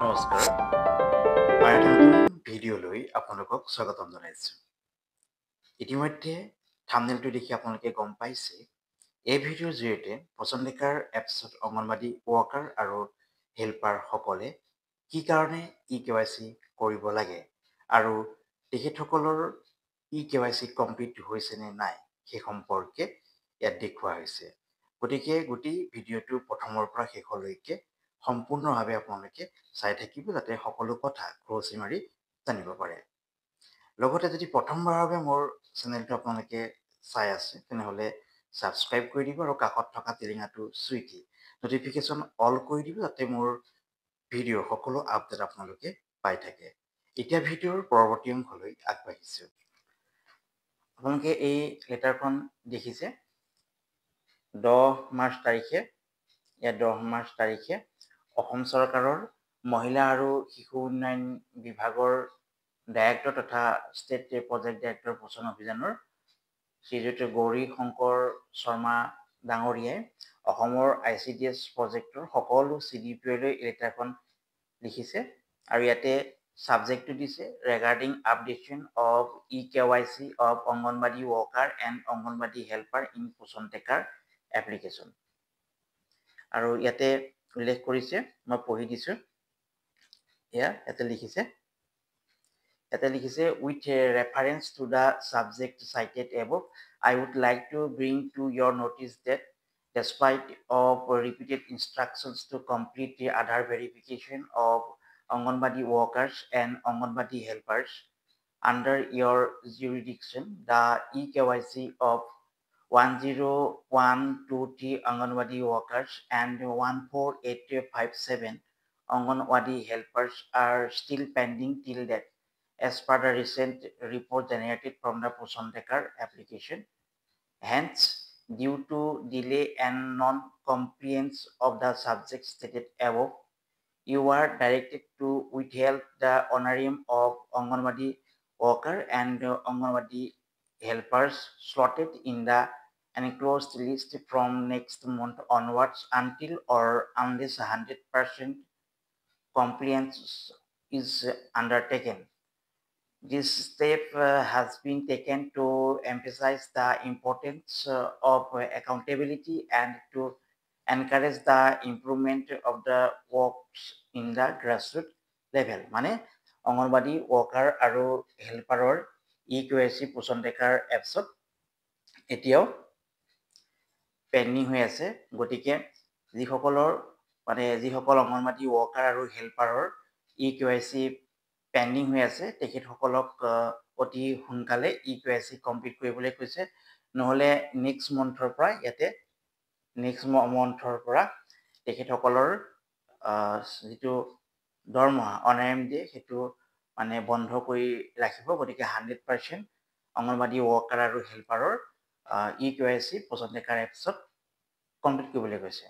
নমস্কাৰ আৰু এটা নতুন ভিডিঅ'লৈ আপোনালোকক স্বাগতম জনাইছোঁ ইতিমধ্যে থাম্বনেইলটো দেখি আপোনালোকে গম পাইছে এই ভিডিঅ'ৰ জৰিয়তে পচন্দিকাৰ এপছত অংগনবাদী ৱৰ্কাৰ আৰু হেল্পাৰসকলে কি কাৰণে EKYC কৰিব লাগে আৰু তেখেতসকলৰ EKYC কমপ্লিট হৈছে নে নাই সেই সম্পৰ্কে ইয়াত দেখুওৱা হৈছে গতিকে গোটেই ভিডিঅ'টো প্ৰথমৰ পৰা শেষলৈকে সম্পূৰ্ণভাৱে আপোনালোকে চাই থাকিব যাতে সকলো কথা খৰচি মাৰি জানিব পাৰে লগতে যদি প্ৰথমবাৰৰ বাবে মোৰ চেনেলটো আপোনালোকে চাই আছে তেনেহ'লে সাবস্ক্ৰাইব কৰি দিব আৰু কাষত থকা টিলিঙাটো চুই দি নটিফিকেশ্যন অল কৰি দিব যাতে মোৰ ভিডিঅ'ৰ সকলো আপডেট আপোনালোকে পাই থাকে এতিয়া ভিডিঅ'ৰ পৰৱৰ্তী অংশলৈ আগবাঢ়িছোঁ আপোনালোকে এই লেটাৰখন দেখিছে 10 মাৰ্চ তাৰিখে ইয়াত 10 মাৰ্চ তাৰিখে অসম চৰকাৰৰ মহিলা আৰু শিশু উন্নয়ন বিভাগৰ ডাইৰেক্টৰ তথা ষ্টেট প্ৰজেক্ট ডাইৰেক্টৰ পোষণ অভিযানৰ শ্ৰীযুত গৌৰী শংকৰ শৰ্মা ডাঙৰীয়াই অসমৰ ICDS প্ৰজেক্টৰ সকলো CDPলৈ এই লেটাৰখন লিখিছে আৰু ইয়াতে সাবজেক্টটো দিছে regarding updation of EKYC of Anganwadi worker and Anganwadi helper in Poshan tracker application আৰু ইয়াতে উল্লেখ কৰিছে মই পঢ়ি দিছোঁ ইয়াতে লিখিছে with reference to the subject cited above I would like to bring to your notice that despite of repeated instructions to complete the Aadhaar verification of Anganwadi workers and Anganwadi helpers under your jurisdiction the EKYC of 10123 Anganwadi workers and 14857 Anganwadi helpers are still pending till that as per the recent report generated from the Poshan Tekar application. Hence, due to delay and non-compliance of the subject stated above, you are directed to withhold the honorarium of Anganwadi worker and Anganwadi helpers slotted in the enclosed list from next month onwards until or unless 100% compliance is undertaken. This step has been taken to emphasize the importance of accountability and to encourage the improvement of the works in the grassroots level. মানে anganwadi worker আৰু হেল্পাৰৰ EKYC পোষণ taker এপছত এতিয়াও pending হৈ আছে গতিকে যিসকল anganwadi worker আৰু হেল্পাৰৰ EKYC পেণ্ডিং হৈ আছে তেখেতসকলক অতি সোনকালে EKYC কমপ্লিট কৰিবলৈ কৈছে নহলে নেক্সট মন্থৰ পৰা তেখেতসকলৰ যিটো দৰমহা অনাৰায়ম দিয়ে সেইটো মানে বন্ধ কৰি ৰাখিব গতিকে 100% অংগনবাদী ৱৰ্কাৰ আৰু হেল্পাৰৰ EKYC পোষণ টেকাৰ এপছত কমপ্লিট কৰিবলৈ কৈছে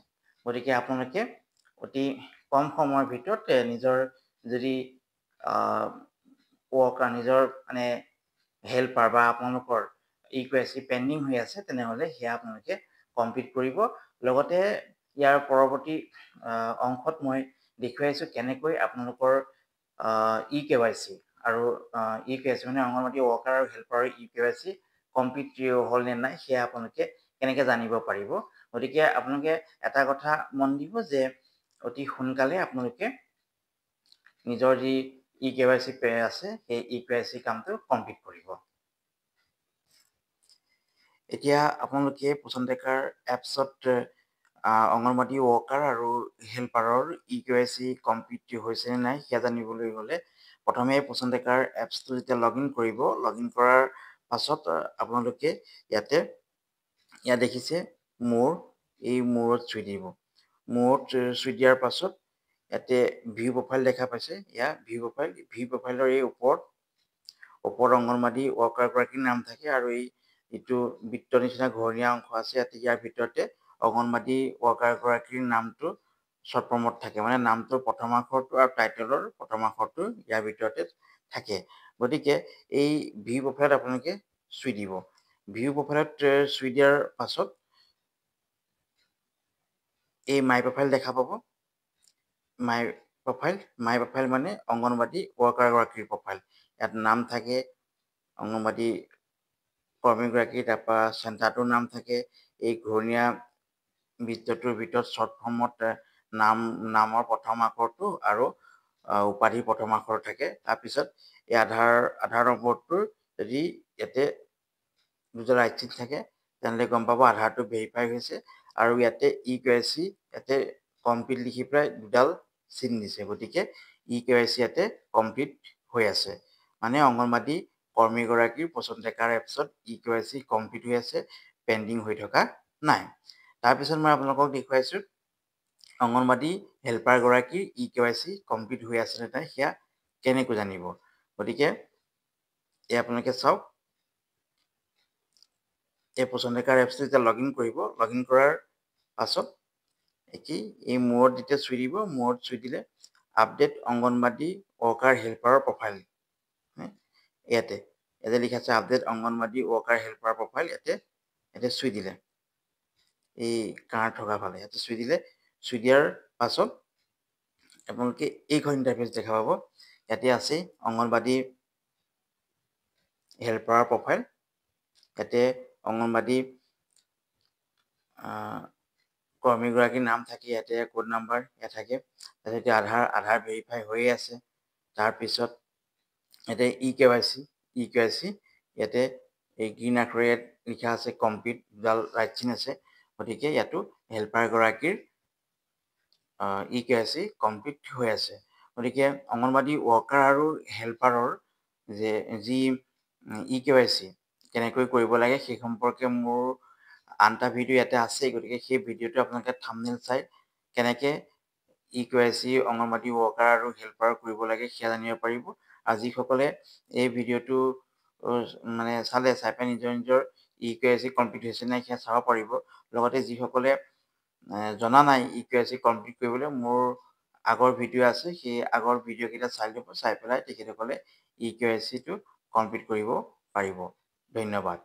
গতিকে আপোনালোকে অতি কম সময়ৰ ভিতৰত নিজৰ যদি ৱৰ্কাৰ নিজৰ মানে হেল্পাৰ বা আপোনালোকৰ EKYC পেণ্ডিং হৈ আছে তেনেহ'লে সেয়া আপোনালোকে কমপ্লিট কৰিব লগতে ইয়াৰ পৰৱৰ্তী অংশত মই দেখুৱাইছোঁ কেনেকৈ আপোনালোকৰ EKYC আৰু EKYC মানে অংগনবাদী ৱৰ্কাৰ আৰু হেল্পাৰৰ EKYC কমপ্লিট হ'ল নে নাই সেয়া আপোনালোকে কেনেকৈ জানিব পাৰিব গতিকে আপোনালোকে এটা কথা মন দিব যে অতি সোনকালে আপোনালোকে নিজৰ যি EKYC আছে সেই EKYC কামটো কমপ্লিট কৰিব এতিয়া আপোনালোকে পোষণ টেকাৰ এপছত অংগনবাদী ৱৰ্কাৰ আৰু হেল্পাৰৰ EKYC কমপ্লিট হৈছে নে নাই সেয়া জানিবলৈ হ'লে প্ৰথমে পোষণ টেকাৰ এপছটো যেতিয়া লগইন কৰিব লগইন কৰাৰ পাছত আপোনালোকে ইয়াত দেখিছে এই মূৰত চুই দিব মূৰত চুই দিয়াৰ পাছত ইয়াতে ভিউ প্ৰফাইল দেখা পাইছে ভিউ প্ৰফাইলৰ এই ওপৰত অংগনবাদী ৱৰ্কাৰ গৰাকীৰ নাম থাকে আৰু এই ইটো বৃত্তৰ নিচিনা ঘূৰণীয়া অংশ আছে ইয়াৰ ভিতৰতে অংগনবাদী ৱৰ্কাৰ গৰাকীৰ নামটো শৰ্ট ফৰ্মত থাকে মানে নামটোৰ প্ৰথম আখৰটো আৰু টাইটেলৰ প্ৰথম আখৰটো ইয়াৰ ভিতৰতে থাকে গতিকে এই ভিউ প্ৰফাইলত আপোনালোকে চুই দিব ভিউ প্ৰফাইলত চুই দিয়াৰ পাছত এই মাই প্ৰফাইল দেখা পাব প্ৰফাইল মাই প্ৰফাইল মানে অংগনবাদী ৱৰ্কাৰগৰাকীৰ প্ৰফাইল। ইয়াত নাম থাকে অংগনবাদী কৰ্মীগৰাকী, তাৰপৰা চেণ্টাৰটোৰ নাম থাকে। এই ঘূৰণীয়া বৃত্তটোৰ ভিতৰত শ্বৰ্ট ফৰ্মত নামৰ প্ৰথম আখৰটো আৰু উপাধিৰ প্ৰথম আখৰ থাকে। তাৰপিছত এই আধাৰ নম্বৰটোৰ যদি ইয়াতে দুটা ৰাইট চিন থাকে তেনেহ'লে গম পাব আধাৰটো ভেৰিফাই হৈছে। আৰু ইয়াতে EKYC ইয়াতে কমপ্লিট লিখি পেলাই দুডাল চিন দিছে, গতিকে EKYC ইয়াতে কমপ্লিট হৈ আছে। মানে অংগনবাদী কৰ্মীগৰাকীৰ পচন ট্ৰেকাৰ এপছত EKYC কমপ্লিট হৈ আছে, পেণ্ডিং হৈ থকা নাই। তাৰপিছত মই আপোনালোকক দেখুৱাইছোঁ অংগনবাদী হেল্পাৰগৰাকীৰ EKYC কমপ্লিট হৈ আছে নে নাই সেয়া কেনেকৈ জানিব। গতিকে এই আপোনালোকে চাওক, এই পচন ট্ৰেকাৰ এপছটো যেতিয়া লগইন কৰিব, লগইন কৰাৰ পাছত এই মূৰত যেতিয়া চুই দিব, মূৰত চুই দিলে আপডেট অংগনবাদী ৱৰ্কাৰ হেল্পাৰৰ প্ৰফাইল, ইয়াতে লিখা আছে update anganwadi worker helper profile. ইয়াতে চুই দিলে, এই কাঁড় থকা ফালে ইয়াতে চুই দিলে। চুই দিয়াৰ পাছত আপোনালোকে এইখন ইণ্টাৰফেচ দেখা পাব। ইয়াতে আছে অংগনবাদী হেল্পাৰৰ প্ৰফাইল। ইয়াতে অংগনবাদী কৰ্মীগৰাকীৰ নাম থাকে, ইয়াতে কোড নাম্বাৰ ইয়াত থাকে। তাৰপিছত আধাৰ ভেৰিফাই হৈয়ে আছে। তাৰপিছত ইয়াতে EKYC ইয়াতে এই গ্ৰীণ আখৰে ইয়াত লিখা আছে কমপ্লিট, দুডাল ৰাইট চিন আছে। গতিকে ইয়াতো হেল্পাৰগৰাকীৰ EKYC কমপ্লিট হৈ আছে। গতিকে অংগনবাদী ৱৰ্কাৰ আৰু হেল্পাৰৰ যি EKYC কেনেকৈ কৰিব লাগে সেই সম্পৰ্কে মোৰ আন এটা ভিডিঅ' ইয়াতে আছে। গতিকে সেই ভিডিঅ'টো আপোনালোকে থাম্বনেইল চাই কেনেকৈ EKYC অংগনবাদী ৱৰ্কাৰ আৰু হেল্পাৰ কৰিব লাগে সেয়া জানিব পাৰিব। আৰু যিসকলে এই ভিডিঅ'টো চাই পেলাই নিজৰ EKYC কমপ্লিট হৈছে নাই সেয়া চাব পাৰিব। লগতে যিসকলে জনা নাই EKYC কমপ্লিট কৰিবলৈ, মোৰ আগৰ ভিডিঅ' আছে, সেই আগৰ ভিডিঅ'কেইটা চাই ল'ব, চাই পেলাই তেখেতসকলে EKYCটো কমপ্লিট কৰিব পাৰিব। ধন্যবাদ।